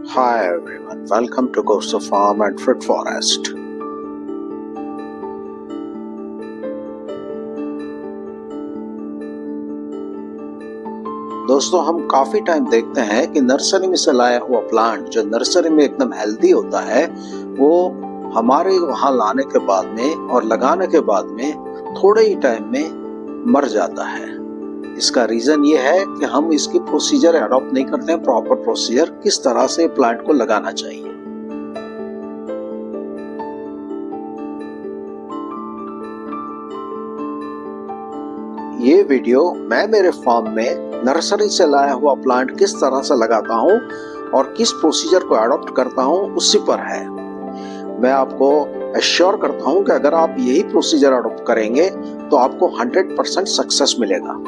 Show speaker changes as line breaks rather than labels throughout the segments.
Hi everyone, welcome to Dosto Farm and Fruit Forest. दोस्तों, हम काफी टाइम देखते हैं कि नर्सरी में से लाया हुआ प्लांट जो नर्सरी में एकदम हेल्दी होता है, वो हमारे वहां लाने के बाद में और लगाने के बाद में थोड़े ही टाइम में मर जाता है। इसका रीजन ये है कि हम इसकी प्रोसीजर अडॉप्ट नहीं करते हैं, प्रॉपर प्रोसीजर किस तरह से प्लांट को लगाना चाहिए। ये वीडियो मैं मेरे फार्म में नर्सरी से लाया हुआ प्लांट किस तरह से लगाता हूँ और किस प्रोसीजर को अडॉप्ट करता हूँ उसी पर है। मैं आपको एश्योर करता हूँ कि अगर आप यही प्रोसीजर अडॉप्ट करेंगे तो आपको 100% सक्सेस मिलेगा।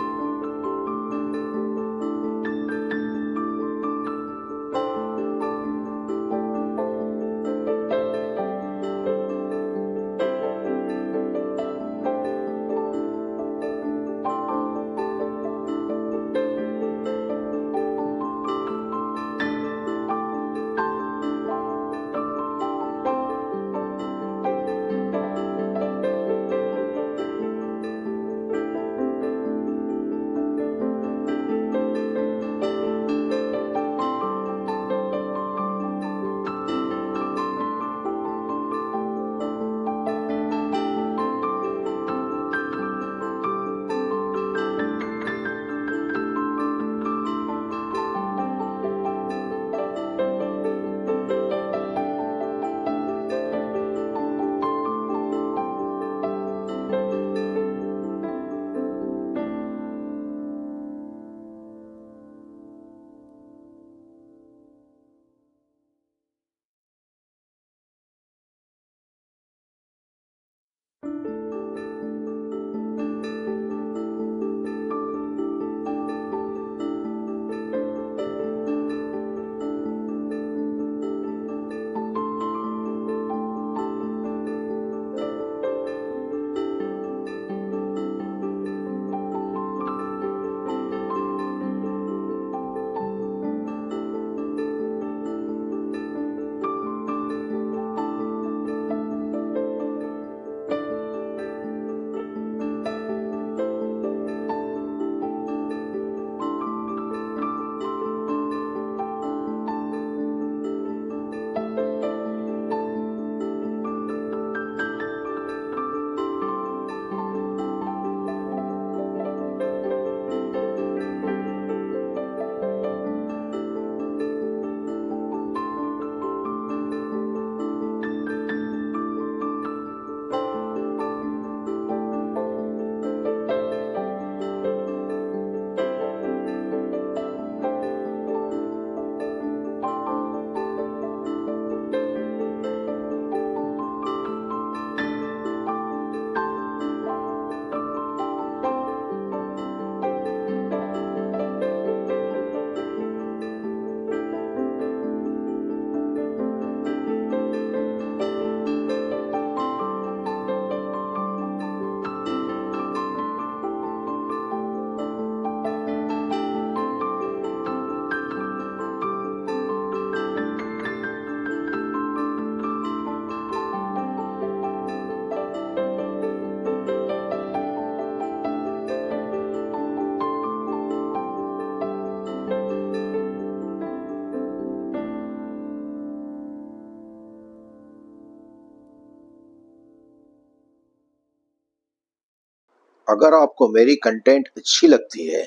अगर आपको मेरी कंटेंट अच्छी लगती है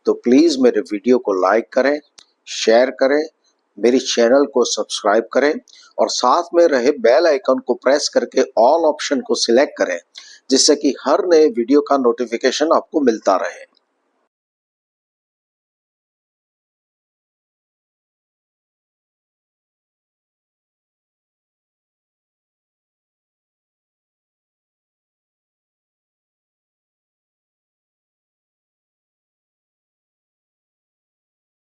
तो प्लीज़ मेरे वीडियो को लाइक करें, शेयर करें, मेरी चैनल को सब्सक्राइब करें और साथ में रहे बेल आइकन को प्रेस करके ऑल ऑप्शन को सिलेक्ट करें, जिससे कि हर नए वीडियो का नोटिफिकेशन आपको मिलता रहे।